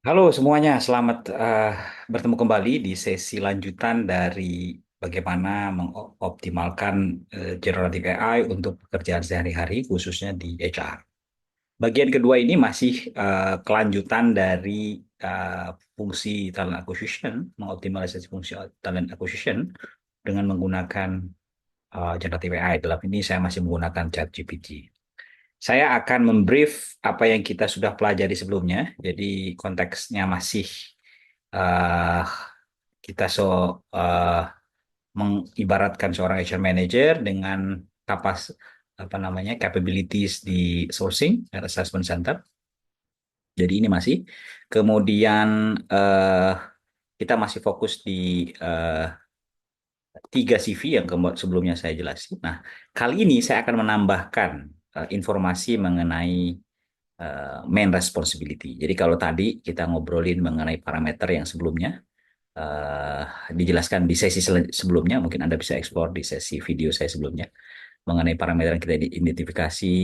Halo semuanya, selamat bertemu kembali di sesi lanjutan dari bagaimana mengoptimalkan generative AI untuk pekerjaan sehari-hari, khususnya di HR. Bagian kedua ini masih kelanjutan dari uh, fungsi talent acquisition, mengoptimalisasi fungsi talent acquisition dengan menggunakan generative AI. Dalam ini saya masih menggunakan ChatGPT. Saya akan membrief apa yang kita sudah pelajari sebelumnya. Jadi konteksnya masih eh, kita mengibaratkan seorang HR manager dengan kapas apa namanya capabilities di sourcing dan assessment center. Jadi ini masih. Kemudian eh, kita masih fokus di eh, tiga CV yang sebelumnya saya jelasin. Nah, kali ini saya akan menambahkan informasi mengenai main responsibility. Jadi kalau tadi kita ngobrolin mengenai parameter yang sebelumnya, eh, dijelaskan di sesi sebelumnya, mungkin Anda bisa eksplor di sesi video saya sebelumnya, mengenai parameter yang kita identifikasi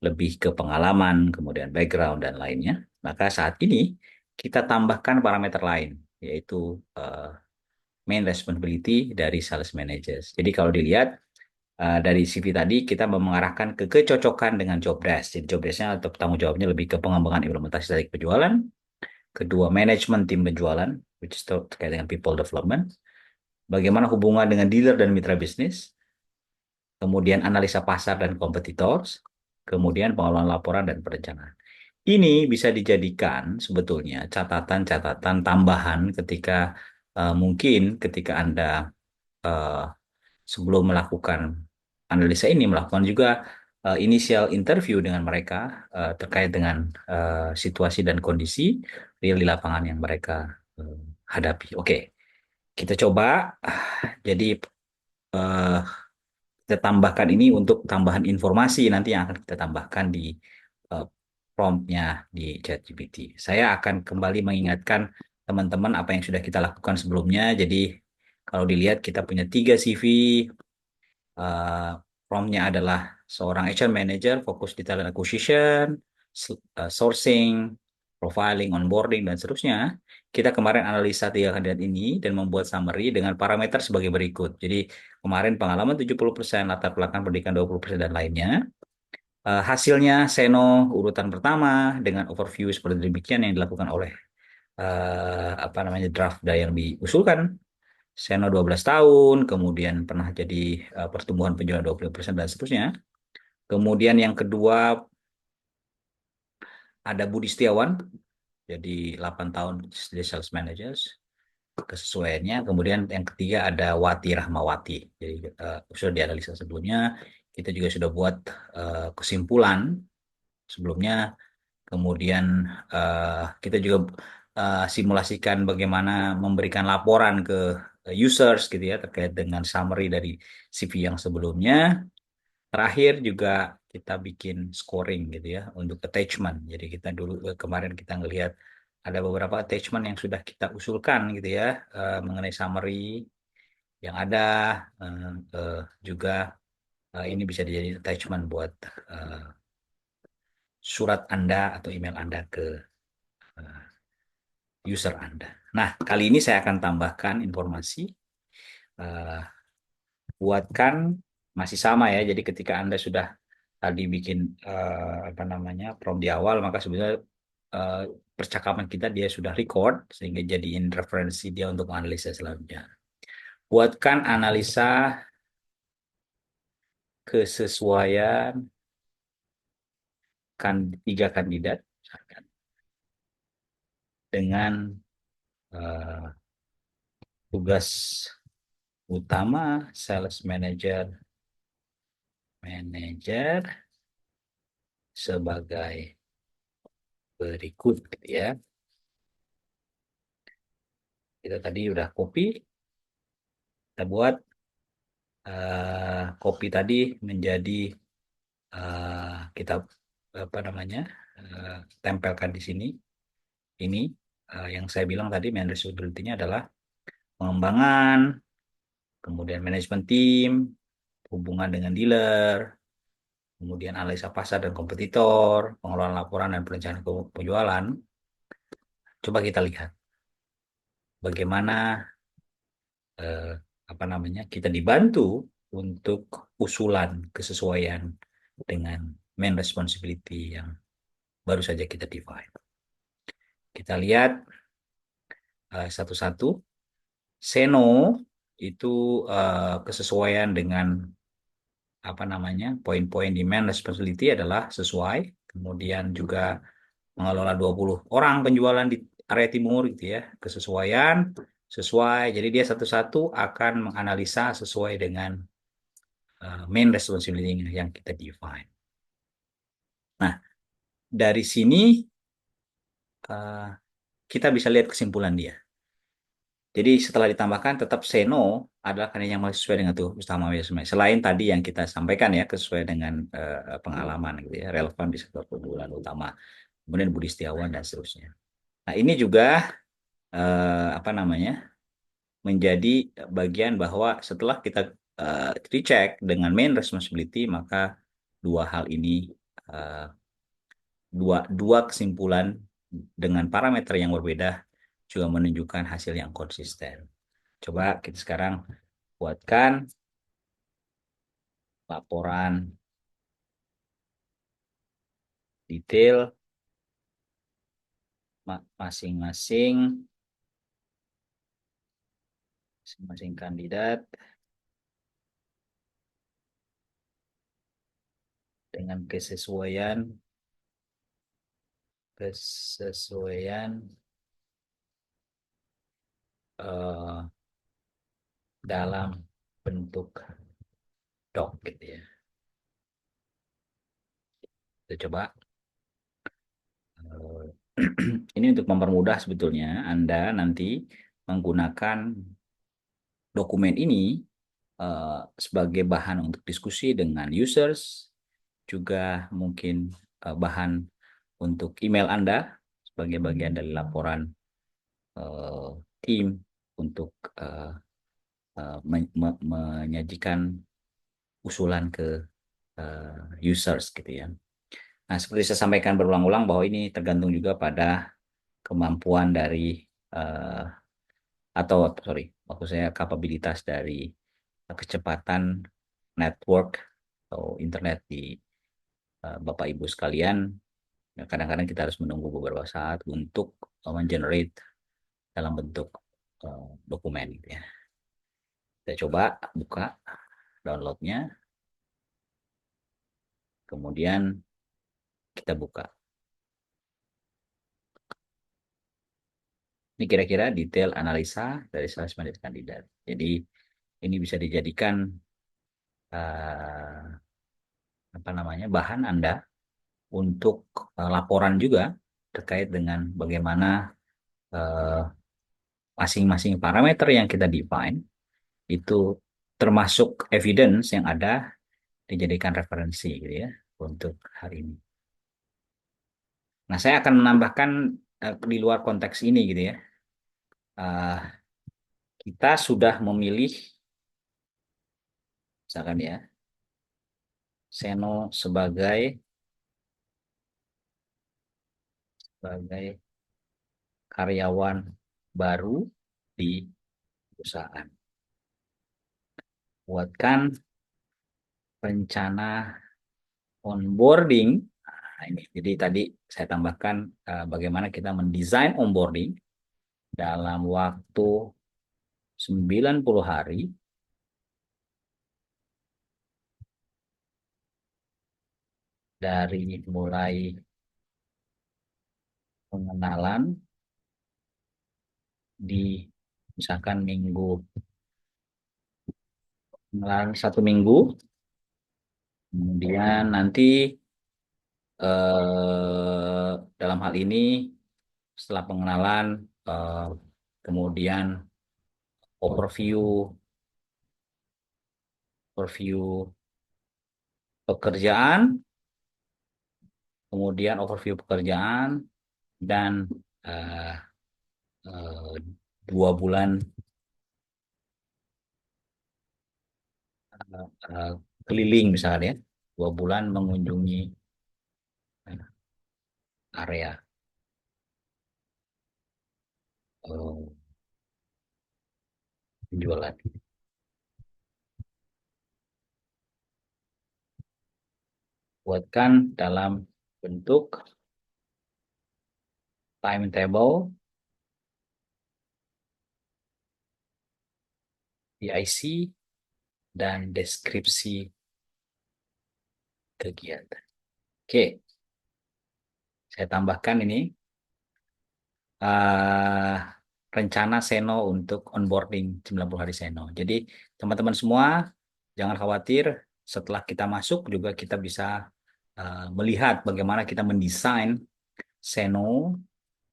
lebih ke pengalaman, kemudian background, dan lainnya. Maka saat ini kita tambahkan parameter lain, yaitu main responsibility dari sales managers. Jadi kalau dilihat dari CV tadi kita mengarahkan ke kecocokan dengan job desk. Jadi job desk-nya atau tanggung jawabnya lebih ke pengembangan implementasi strategi penjualan, kedua manajemen tim penjualan, which is terkait dengan people development, bagaimana hubungan dengan dealer dan mitra bisnis, kemudian analisa pasar dan kompetitor, kemudian pengelolaan laporan dan perencanaan. Ini bisa dijadikan sebetulnya catatan-catatan tambahan ketika mungkin ketika Anda eh, sebelum melakukan analisa ini melakukan juga initial interview dengan mereka terkait dengan situasi dan kondisi real di lapangan yang mereka eh, hadapi. Oke, kita coba. Jadi eh, kita tambahkan ini untuk tambahan informasi nanti yang akan kita tambahkan di eh, promptnya di ChatGPT. Saya akan kembali mengingatkan teman-teman apa yang sudah kita lakukan sebelumnya. Jadi kalau dilihat kita punya tiga CV. Uh, Promptnya adalah seorang HR manager fokus di talent acquisition, sourcing, profiling, onboarding, dan seterusnya. Kita kemarin analisa tiga kandidat ini dan membuat summary dengan parameter sebagai berikut. Jadi kemarin pengalaman 70%, latar belakang pendidikan 20% dan lainnya. Hasilnya Seno urutan pertama dengan overview seperti demikian yang dilakukan oleh apa namanya draft yang diusulkan. Seno 12 tahun, kemudian pernah jadi pertumbuhan penjualan 20% dan seterusnya. Kemudian yang kedua ada Budi Setiawan, jadi 8 tahun jadi sales managers, kesesuaiannya. Kemudian yang ketiga ada Wati Rahmawati. Jadi sudah dianalisa sebelumnya, kita juga sudah buat kesimpulan sebelumnya. Kemudian kita juga simulasikan bagaimana memberikan laporan ke users gitu ya terkait dengan summary dari CV yang sebelumnya. Terakhir juga kita bikin scoring gitu ya untuk attachment. Jadi kita dulu kemarin kita ngelihat ada beberapa attachment yang sudah kita usulkan gitu ya mengenai summary yang ada juga ini bisa jadi attachment buat eh, surat Anda atau email Anda ke eh, user Anda. Nah, kali ini saya akan tambahkan informasi eh, buatkan masih sama ya. Jadi ketika Anda sudah tadi bikin apa namanya prompt di awal, maka sebenarnya eh, percakapan kita dia sudah record sehingga jadiin referensi dia untuk analisa selanjutnya. Buatkan analisa kesesuaian tiga kandidat dengan eh, tugas utama sales manager sebagai berikut gitu ya. Kita tadi udah copy, kita buat copy tadi menjadi kita apa namanya tempelkan di sini. Ini yang saya bilang tadi main responsibility-nya adalah pengembangan, kemudian manajemen tim, hubungan dengan dealer, kemudian analisa pasar dan kompetitor, pengelolaan laporan dan perencanaan penjualan. Coba kita lihat bagaimana eh, apa namanya kita dibantu untuk usulan kesesuaian dengan main responsibility yang baru saja kita define. Kita lihat satu-satu. Seno itu kesesuaian dengan apa namanya poin-poin demand responsibility adalah sesuai. Kemudian juga mengelola 20 orang penjualan di area timur gitu ya. Kesesuaian sesuai. Jadi dia satu-satu akan menganalisa sesuai dengan main responsibility yang kita define. Nah, dari sini uh, kita bisa lihat kesimpulan dia. Jadi setelah ditambahkan tetap seno adalah kandidat yang masih sesuai dengan tuh utama wisma. Selain tadi yang kita sampaikan ya, sesuai dengan pengalaman gitu ya, relevan di sektor keunggulan utama. Kemudian Budi Setiawan dan seterusnya. Nah, ini juga apa namanya? Menjadi bagian bahwa setelah kita recheck dengan main responsibility, maka dua hal ini uh, dua kesimpulan dengan parameter yang berbeda juga menunjukkan hasil yang konsisten. Coba kita sekarang buatkan laporan detail masing-masing masing-masing kandidat dengan kesesuaian eh, dalam bentuk doc gitu ya. Kita coba eh, ini untuk mempermudah sebetulnya Anda nanti menggunakan dokumen ini sebagai bahan untuk diskusi dengan users, juga mungkin bahan untuk email Anda sebagai bagian dari laporan eh, tim untuk eh, menyajikan usulan ke users gitu ya. Nah, seperti saya sampaikan berulang-ulang bahwa ini tergantung juga pada kemampuan dari eh, atau sorry, maksud saya kapabilitas dari kecepatan network atau internet di Bapak Ibu sekalian. Ya, kadang-kadang kita harus menunggu beberapa saat untuk mengenerate dalam bentuk dokumen gitu ya. Kita coba buka downloadnya, kemudian kita buka. Ini kira-kira detail analisa dari sales management kandidat. Jadi ini bisa dijadikan uh, apa namanya bahan Anda untuk laporan juga terkait dengan bagaimana uh, masing-masing parameter yang kita define itu termasuk evidence yang ada dijadikan referensi gitu ya untuk hari ini. Nah, saya akan menambahkan di luar konteks ini gitu ya. Uh, kita sudah memilih misalkan ya Seno sebagai karyawan baru di perusahaan. Buatkan rencana onboarding. Nah, ini. Jadi tadi saya tambahkan bagaimana kita mendesain onboarding dalam waktu 90 hari dari mulai pengenalan di misalkan pengenalan 1 minggu, kemudian nanti dalam hal ini setelah pengenalan kemudian overview overview pekerjaan, kemudian overview pekerjaan dan eh, eh, 2 bulan eh, keliling misalnya, 2 bulan mengunjungi area. eh, penjualan. Buatkan dalam bentuk timetable, PIC, dan deskripsi kegiatan. Oke, saya tambahkan ini eh, rencana Seno untuk onboarding 90 hari Seno. Jadi teman-teman semua jangan khawatir, setelah kita masuk juga kita bisa melihat bagaimana kita mendesain Seno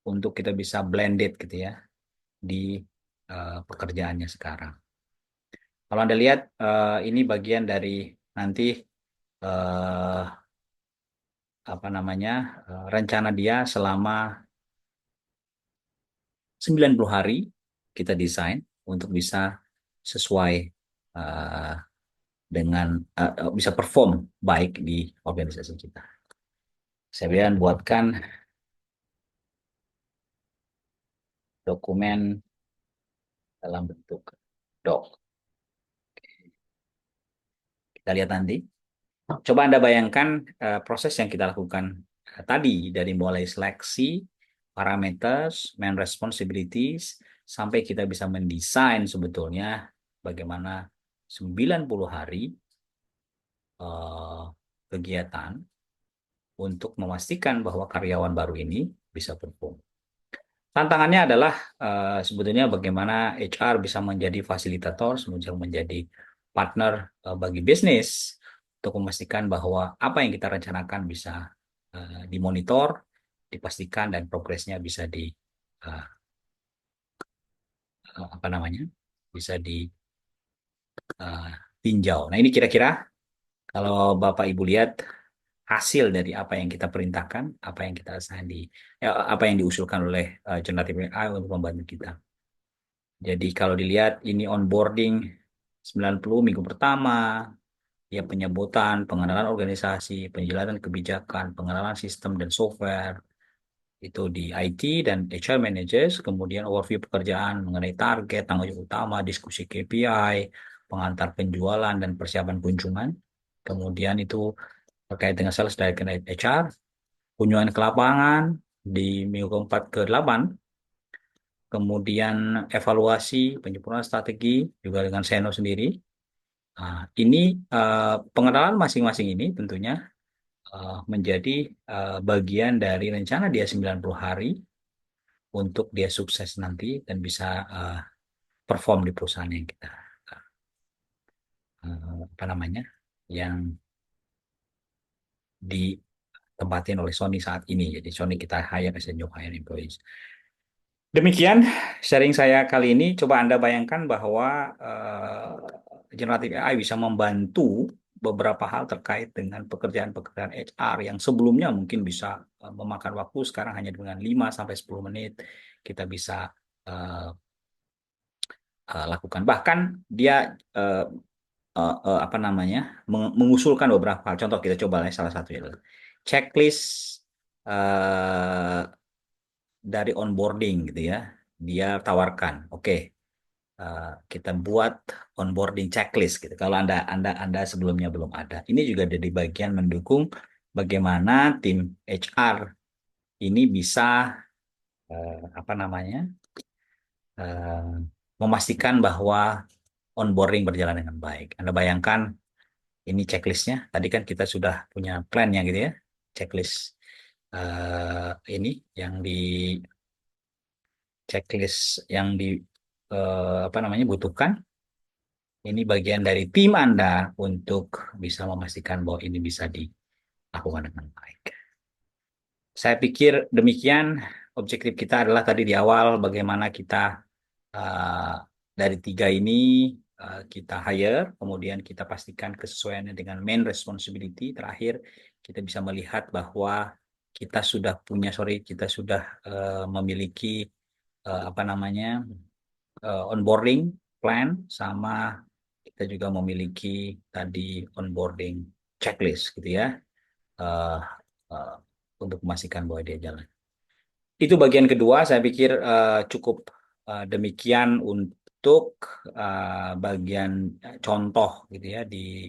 untuk kita bisa blended gitu ya di pekerjaannya sekarang. Kalau Anda lihat ini bagian dari nanti eh, apa namanya rencana dia selama 90 hari kita desain untuk bisa sesuai eh, dengan bisa perform baik di organisasi kita. Saya bilang buatkan dokumen dalam bentuk doc. Kita lihat nanti. Coba Anda bayangkan proses yang kita lakukan tadi dari mulai seleksi, parameters, main responsibilities, sampai kita bisa mendesain sebetulnya bagaimana 90 hari eh, kegiatan untuk memastikan bahwa karyawan baru ini bisa perform. Tantangannya adalah sebetulnya bagaimana HR bisa menjadi fasilitator, menjadi partner bagi bisnis untuk memastikan bahwa apa yang kita rencanakan bisa dimonitor, dipastikan dan progresnya bisa uh, apa namanya, bisa ditinjau. Nah ini kira-kira kalau Bapak Ibu lihat hasil dari apa yang kita perintahkan, apa yang kita assign apa yang diusulkan oleh generatif AI untuk membantu kita. Jadi kalau dilihat ini onboarding 90 minggu pertama, ya penyebutan, pengenalan organisasi, penjelasan kebijakan, pengenalan sistem dan software, itu di IT dan HR managers, kemudian overview pekerjaan mengenai target, tanggung jawab utama, diskusi KPI, pengantar penjualan dan persiapan kunjungan. Kemudian itu terkait dengan sales dari HR, kunjungan ke lapangan di minggu keempat ke 8, kemudian evaluasi penyempurnaan strategi juga dengan Seno sendiri. Nah, ini pengenalan masing-masing ini tentunya menjadi bagian dari rencana dia 90 hari untuk dia sukses nanti dan bisa perform di perusahaan yang kita apa namanya yang ditempatin oleh Sony saat ini. Jadi Sony kita hire as a new hire employees. Demikian sharing saya kali ini. Coba Anda bayangkan bahwa generatif AI bisa membantu beberapa hal terkait dengan pekerjaan-pekerjaan HR yang sebelumnya mungkin bisa memakan waktu, sekarang hanya dengan 5 sampai 10 menit kita bisa eh, lakukan. Bahkan dia eh, apa namanya mengusulkan beberapa hal. Contoh kita coba ya, salah satu adalah checklist eh, dari onboarding gitu ya. Dia tawarkan, oke, kita buat onboarding checklist gitu. Kalau Anda sebelumnya belum ada, ini juga dari bagian mendukung bagaimana tim HR ini bisa apa namanya eh, memastikan bahwa onboarding berjalan dengan baik. Anda bayangkan ini checklistnya. Tadi kan kita sudah punya plannya gitu ya, checklist ini yang di checklist yang di apa namanya butuhkan. Ini bagian dari tim Anda untuk bisa memastikan bahwa ini bisa dilakukan dengan baik. Saya pikir demikian objektif kita adalah tadi di awal bagaimana kita eh, dari tiga ini kita hire, kemudian kita pastikan kesesuaiannya dengan main responsibility. Terakhir kita bisa melihat bahwa kita sudah memiliki apa namanya onboarding plan sama kita juga memiliki tadi onboarding checklist gitu ya eh, untuk memastikan bahwa dia jalan. Itu bagian kedua, saya pikir cukup Demikian untuk bagian contoh gitu ya di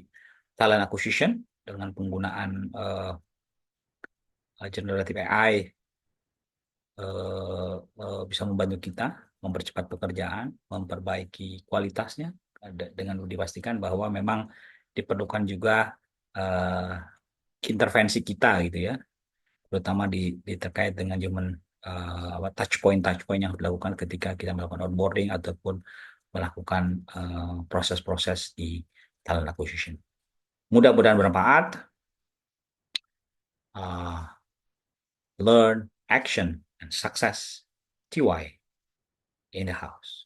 talent acquisition dengan penggunaan generative AI bisa membantu kita mempercepat pekerjaan, memperbaiki kualitasnya dengan dipastikan bahwa memang diperlukan juga eh, intervensi kita gitu ya, terutama di terkait dengan human touch point yang harus dilakukan ketika kita melakukan onboarding ataupun melakukan proses-proses di talent acquisition. Mudah-mudahan bermanfaat. Uh, Learn, action, and success. TY in the house.